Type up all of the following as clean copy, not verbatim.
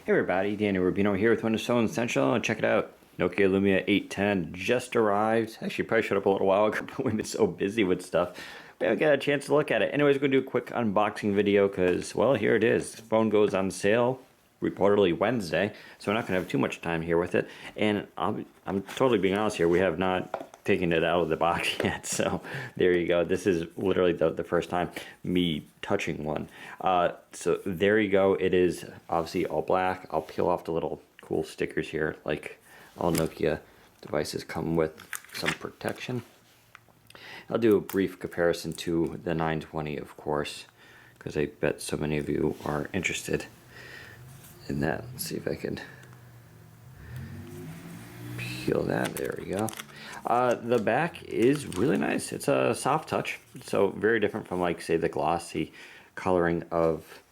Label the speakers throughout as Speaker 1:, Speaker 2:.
Speaker 1: Hey everybody, Danny Rubino here with Windows Phone Essential, and check it out. Nokia Lumia 810 just arrived. Actually, probably showed up a little while ago, but we've been so busy with stuff, we haven't got a chance to look at it. Anyways, we're going to do a quick unboxing video because, well, here it is. The phone goes on sale reportedly Wednesday, so we're not going to have too much time here with it. And I'm totally being honest here, we have not taking it out of the box yet, so there you go. This is literally the first time me touching one. So there you go. It is obviously all black. I'll peel off the little cool stickers here, like all Nokia devices come with some protection. I'll do a brief comparison to the 920, of course, because I bet so many of you are interested in that. Let's see if I can peel that. There we go. The back is really nice. It's a soft touch, so very different from, like, say, the glossy coloring of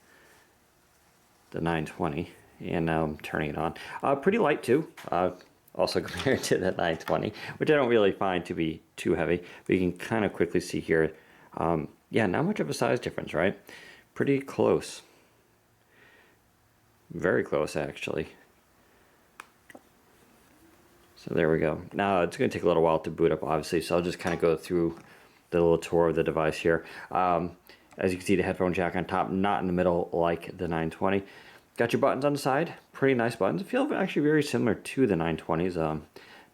Speaker 1: the 920. And now I'm turning it on. Pretty light too, also compared to the 920, which I don't really find to be too heavy. But you can kind of quickly see here, yeah, not much of a size difference, right? Pretty close. Very close, actually. So there we go. Now it's going to take a little while to boot up, obviously, so I'll just kind of go through the little tour of the device here. As you can see, the headphone jack on top, not in the middle like the 920. Got your buttons on the side, pretty nice buttons. Feel actually very similar to the 920s.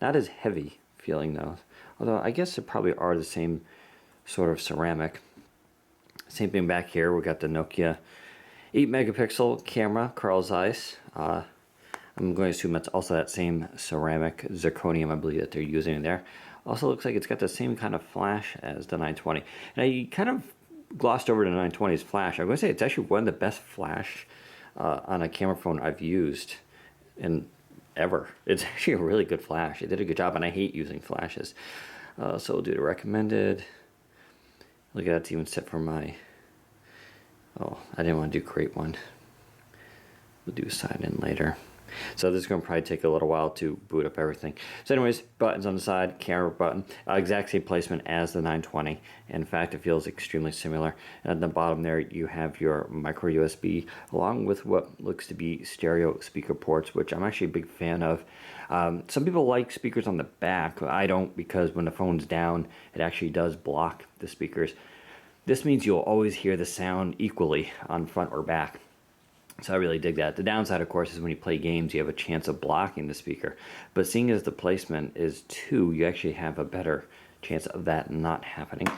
Speaker 1: Not as heavy feeling though, although I guess they probably are the same sort of ceramic. Same thing back here. We got the Nokia 8 megapixel camera, Carl Zeiss. I'm going to assume that's also that same ceramic zirconium, I believe, that they're using there. Also looks like it's got the same kind of flash as the 920. Now, you kind of glossed over the 920's flash. I'm going to say it's actually one of the best flash on a camera phone I've used in ever. It's actually a really good flash. It did a good job, and I hate using flashes. So we'll do the recommended. Look at that, it's even set for my... Oh, I didn't want to do create one. We'll do sign in later. So this is going to probably take a little while to boot up everything. So anyways, buttons on the side, camera button, exact same placement as the 920. In fact, it feels extremely similar. And at the bottom there, you have your micro USB, along with what looks to be stereo speaker ports, which I'm actually a big fan of. Some people like speakers on the back. I don't, because when the phone's down, it actually does block the speakers. This means you'll always hear the sound equally on front or back. So I really dig that. The downside, of course, is when you play games, you have a chance of blocking the speaker. But seeing as the placement is 2, you actually have a better chance of that not happening.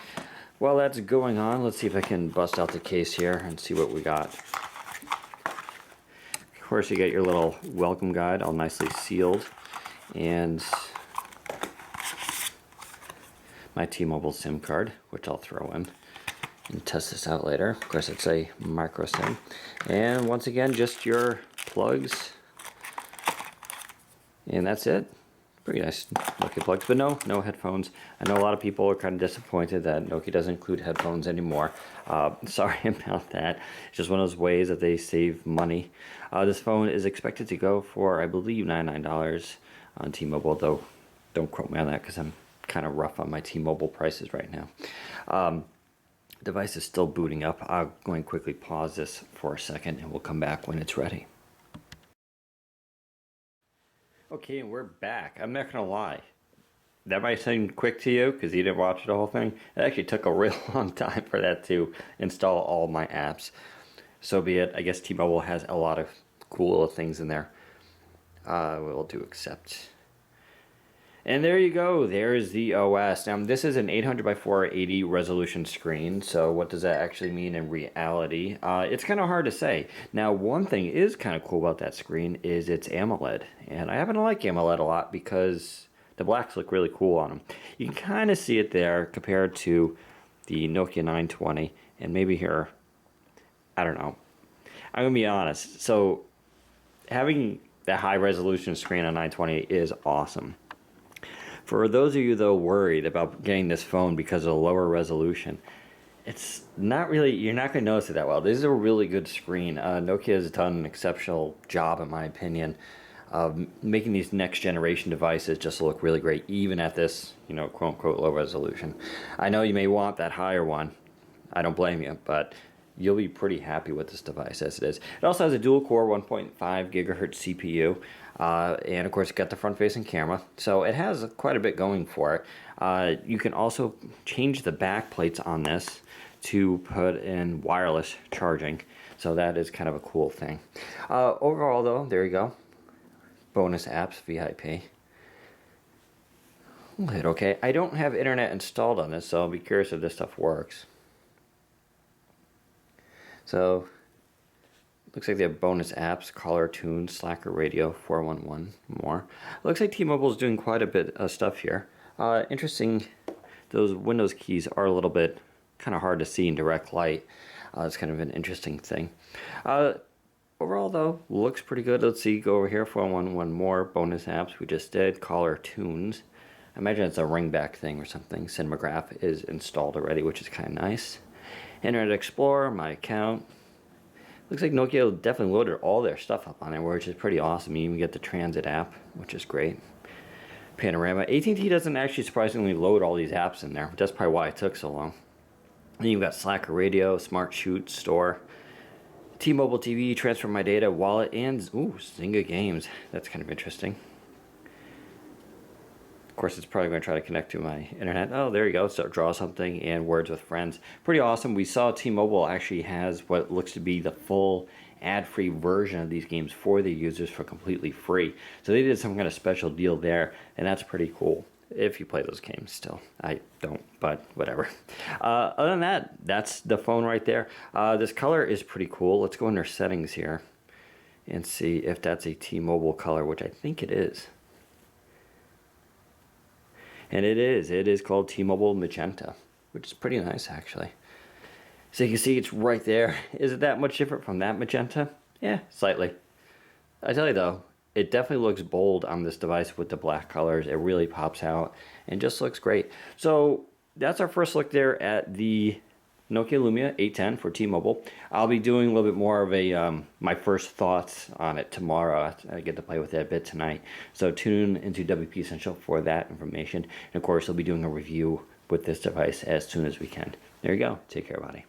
Speaker 1: While that's going on, let's see if I can bust out the case here and see what we got. Of course, you get your little welcome guide, all nicely sealed. And my T-Mobile SIM card, which I'll throw in and test this out later. Of course, it's a micro SIM. And once again, just your plugs. And that's it. Pretty nice Nokia plugs, but no headphones. I know a lot of people are kind of disappointed that Nokia doesn't include headphones anymore. Sorry about that. It's just one of those ways that they save money. This phone is expected to go for, I believe, $99 on T-Mobile, though don't quote me on that because I'm kind of rough on my T-Mobile prices right now. Device is still booting up. I'm going to quickly pause this for a second and we'll come back when it's ready. Okay, and we're back. I'm not gonna lie, that might seem quick to you because you didn't watch the whole thing. It actually took a real long time for that to install all my apps. So be it. I guess T-Mobile has a lot of cool little things in there. We'll do accept. And there you go, there's the OS. Now this is an 800 by 480 resolution screen, so what does that actually mean in reality? It's kind of hard to say. Now one thing is kind of cool about that screen is it's AMOLED, and I happen to like AMOLED a lot because the blacks look really cool on them. You can kind of see it there compared to the Nokia 920, and maybe here, I don't know. I'm gonna be honest, so having that high resolution screen on 920 is awesome. For those of you, though, worried about getting this phone because of the lower resolution, it's not really, you're not going to notice it that well. This is a really good screen. Nokia has done an exceptional job, in my opinion, of making these next generation devices just look really great, even at this, you know, quote unquote low resolution. I know you may want that higher one. I don't blame you, but you'll be pretty happy with this device as it is. It also has a dual core 1.5 gigahertz CPU, and of course it got the front facing camera, so it has quite a bit going for it. You can also change the back plates on this to put in wireless charging, so that is kind of a cool thing. Overall though, there you go. Bonus apps, VIP. We'll hit okay. I don't have internet installed on this, so I'll be curious if this stuff works. So, looks like they have bonus apps, caller tune, Slacker radio, 411, more. Looks like T-Mobile is doing quite a bit of stuff here. Interesting, those Windows keys are a little bit kind of hard to see in direct light. It's kind of an interesting thing. Overall though, looks pretty good. Let's see, go over here, 411 more, bonus apps we just did, caller tunes. I imagine it's a ringback thing or something. Cinematograph is installed already, which is kind of nice. Internet Explorer, my account. Looks like Nokia definitely loaded all their stuff up on it, which is pretty awesome. You even get the Transit app, which is great. Panorama. AT&T doesn't actually surprisingly load all these apps in there. That's probably why it took so long. Then you've got Slacker Radio, Smart Shoot, Store, T-Mobile TV, Transfer My Data, Wallet, and Zynga Games. That's kind of interesting. Of course, it's probably going to try to connect to my internet. Oh, there you go. So draw something and words with friends. Pretty awesome. We saw T-Mobile actually has what looks to be the full ad-free version of these games for the users for completely free. So they did some kind of special deal there, and that's pretty cool. If you play those games still. I don't, but whatever. Other than that, that's the phone right there. This color is pretty cool. Let's go under settings here and see if that's a T-Mobile color, which I think it is. And it is. It is called T-Mobile Magenta, which is pretty nice, actually. So you can see it's right there. Is it that much different from that magenta? Yeah, slightly. I tell you, though, it definitely looks bold on this device with the black colors. It really pops out and just looks great. So that's our first look there at the Nokia Lumia 810 for T-Mobile. I'll be doing a little bit more of a my first thoughts on it tomorrow. I get to play with it a bit tonight. So tune into WP Essential for that information. And of course, I'll be doing a review with this device as soon as we can. There you go. Take care, buddy.